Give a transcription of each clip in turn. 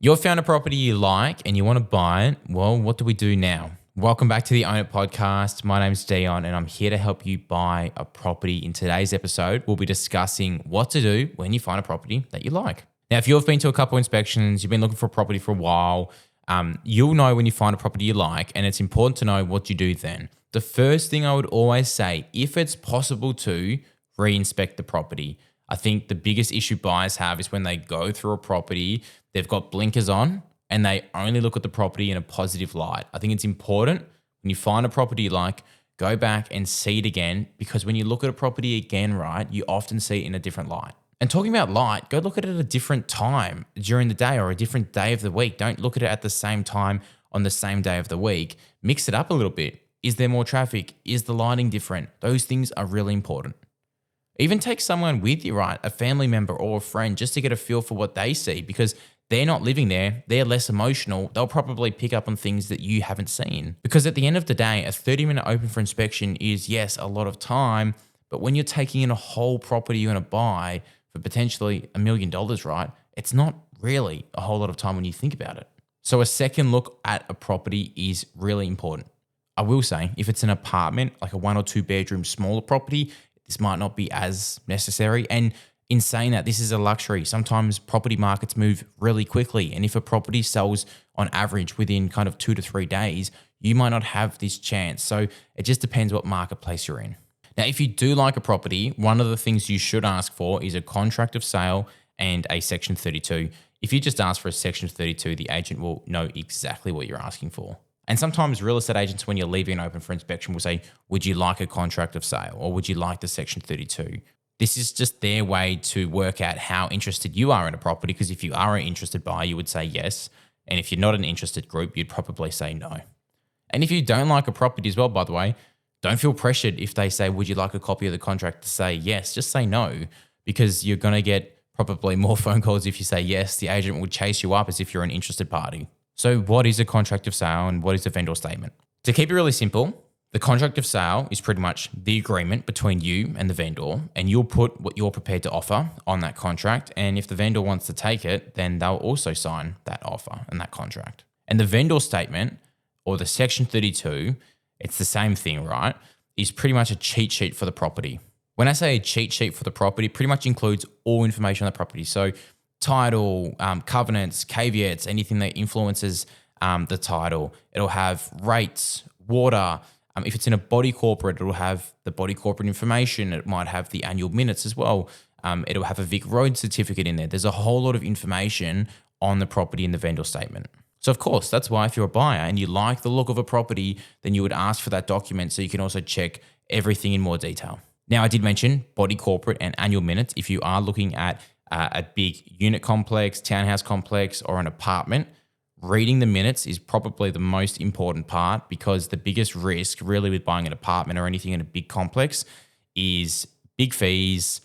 You've found a property you like and you want to buy it. Well, what do we do now? Welcome back to the Own It podcast. My name's Dion and I'm here to help you buy a property. In today's episode, we'll be discussing what to do when you find a property that you like. Now, if you've been to a couple inspections, you've been looking for a property for a while, you'll know when you find a property you like, and it's important to know what you do then. The first thing I would always say, if it's possible to, re-inspect the property. I think the biggest issue buyers have is when they go through a property, they've got blinkers on and they only look at the property in a positive light. I think it's important when you find a property you like, go back and see it again, because when you look at a property again, right, you often see it in a different light. And talking about light, go look at it at a different time during the day or a different day of the week. Don't look at it at the same time on the same day of the week. Mix it up a little bit. Is there more traffic? Is the lighting different? Those things are really important. Even take someone with you, right? A family member or a friend, just to get a feel for what they see, because they're not living there. They're less emotional. They'll probably pick up on things that you haven't seen. Because at the end of the day, a 30-minute open for inspection is, yes, a lot of time, but when you're taking in a whole property you're going to buy for potentially $1 million, right? It's not really a whole lot of time when you think about it. So a second look at a property is really important. I will say, if it's an apartment, like a 1 or 2 bedroom smaller property, this might not be as necessary. And in saying that, this is a luxury. Sometimes property markets move really quickly. And if a property sells on average within kind of 2 to 3 days, you might not have this chance. So it just depends what marketplace you're in. Now, if you do like a property, one of the things you should ask for is a contract of sale and a Section 32. If you just ask for a Section 32, the agent will know exactly what you're asking for. And sometimes real estate agents, when you're leaving open for inspection, will say, would you like a contract of sale or would you like the Section 32? This is just their way to work out how interested you are in a property, because if you are an interested buyer, you would say yes. And if you're not an interested group, you'd probably say no. And if you don't like a property as well, by the way, don't feel pressured if they say, would you like a copy of the contract, to say yes. Just say no, because you're going to get probably more phone calls if you say yes. The agent will chase you up as if you're an interested party. So what is a contract of sale and what is a vendor statement? To keep it really simple, the contract of sale is pretty much the agreement between you and the vendor, and you'll put what you're prepared to offer on that contract. And if the vendor wants to take it, then they'll also sign that offer and that contract. And the vendor statement, or the Section 32, it's the same thing, right? Is pretty much a cheat sheet for the property. When I say a cheat sheet for the property, it pretty much includes all information on the property. So title, covenants, caveats, anything that influences the title. It'll have rates, water. If it's in a body corporate, it'll have the body corporate information. It might have the annual minutes as well. It'll have a Vic Road certificate in there. There's a whole lot of information on the property in the vendor statement. So of course, that's why if you're a buyer and you like the look of a property, then you would ask for that document so you can also check everything in more detail. Now, I did mention body corporate and annual minutes. If you are looking at a big unit complex, townhouse complex, or an apartment, reading the minutes is probably the most important part, because the biggest risk really with buying an apartment or anything in a big complex is big fees,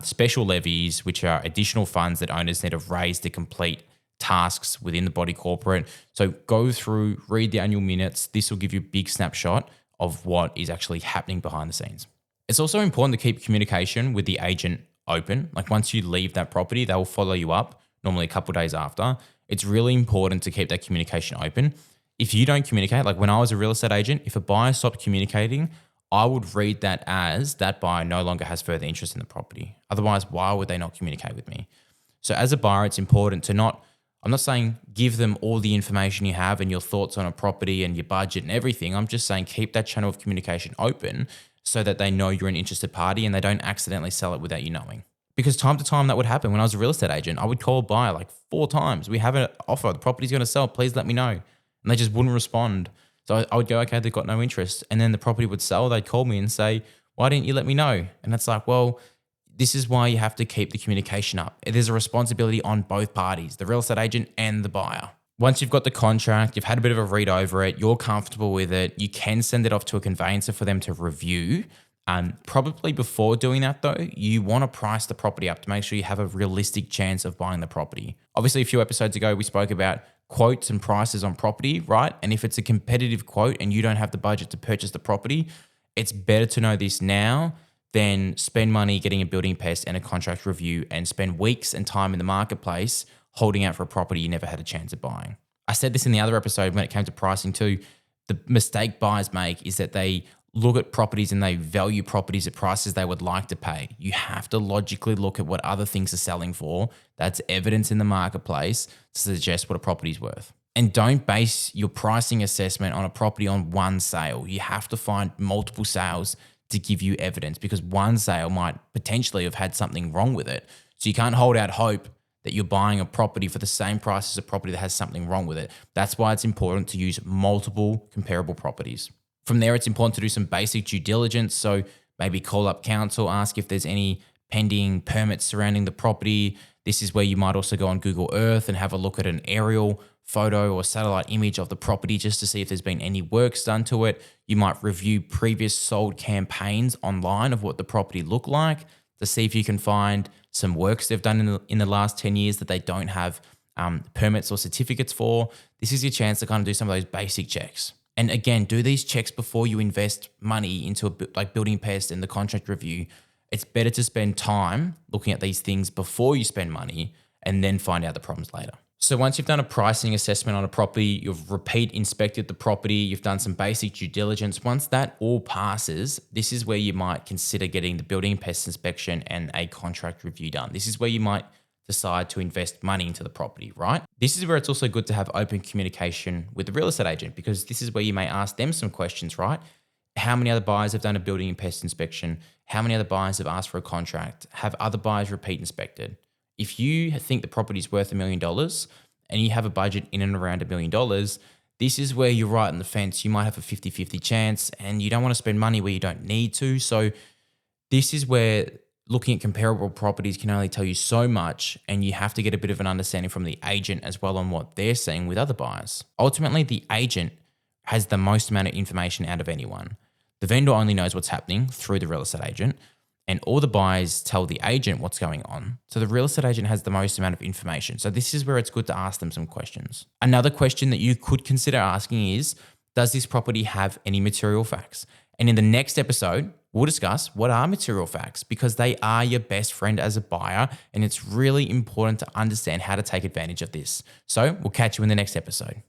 special levies, which are additional funds that owners need to raise to complete tasks within the body corporate. So go through, read the annual minutes. This will give you a big snapshot of what is actually happening behind the scenes. It's also important to keep communication with the agent open. Like once you leave that property, they will follow you up, normally a couple of days after. It's really important to keep that communication open. If you don't communicate, like when I was a real estate agent, if a buyer stopped communicating, I would read that as that buyer no longer has further interest in the property. Otherwise, why would they not communicate with me? So as a buyer, it's important to not, I'm not saying give them all the information you have and your thoughts on a property and your budget and everything. I'm just saying keep that channel of communication open so that they know you're an interested party and they don't accidentally sell it without you knowing. Because time to time that would happen. When I was a real estate agent, I would call a buyer like 4 times. We have an offer. The property's going to sell. Please let me know. And they just wouldn't respond. So I would go, okay, they've got no interest. And then the property would sell. They'd call me and say, why didn't you let me know? And it's like, well, this is why you have to keep the communication up. There's a responsibility on both parties, the real estate agent and the buyer. Once you've got the contract, you've had a bit of a read over it, you're comfortable with it, you can send it off to a conveyancer for them to review. Probably before doing that though, you want to price the property up to make sure you have a realistic chance of buying the property. Obviously, a few episodes ago, we spoke about quotes and prices on property, right? And if it's a competitive quote and you don't have the budget to purchase the property, it's better to know this now than spend money getting a building pest and a contract review and spend weeks and time in the marketplace holding out for a property you never had a chance of buying. I said this in the other episode when it came to pricing too. The mistake buyers make is that they look at properties and they value properties at prices they would like to pay. You have to logically look at what other things are selling for. That's evidence in the marketplace to suggest what a property is worth. And don't base your pricing assessment on a property on one sale. You have to find multiple sales to give you evidence, because one sale might potentially have had something wrong with it. So you can't hold out hope that you're buying a property for the same price as a property that has something wrong with it. That's why it's important to use multiple comparable properties. From there, it's important to do some basic due diligence. So maybe call up council, ask if there's any pending permits surrounding the property. This is where you might also go on Google Earth and have a look at an aerial photo or satellite image of the property just to see if there's been any works done to it. You might review previous sold campaigns online of what the property looked like to see if you can find some works they've done in the last 10 years that they don't have permits or certificates for. This is your chance to kind of do some of those basic checks. And again, do these checks before you invest money into like building pest and the contract review. It's better to spend time looking at these things before you spend money and then find out the problems later. So once you've done a pricing assessment on a property, you've repeat inspected the property, you've done some basic due diligence. Once that all passes, this is where you might consider getting the building and pest inspection and a contract review done. This is where you might decide to invest money into the property, right? This is where it's also good to have open communication with the real estate agent, because this is where you may ask them some questions, right? How many other buyers have done a building and pest inspection? How many other buyers have asked for a contract? Have other buyers repeat inspected? If you think the property is worth $1 million and you have a budget in and around $1 million, this is where you're right on the fence. You might have a 50-50 chance and you don't want to spend money where you don't need to. So this is where looking at comparable properties can only tell you so much, and you have to get a bit of an understanding from the agent as well on what they're seeing with other buyers. Ultimately, the agent has the most amount of information out of anyone. The vendor only knows what's happening through the real estate agent, and all the buyers tell the agent what's going on. So the real estate agent has the most amount of information. So this is where it's good to ask them some questions. Another question that you could consider asking is, does this property have any material facts? And in the next episode, we'll discuss what are material facts, because they are your best friend as a buyer, and it's really important to understand how to take advantage of this. So we'll catch you in the next episode.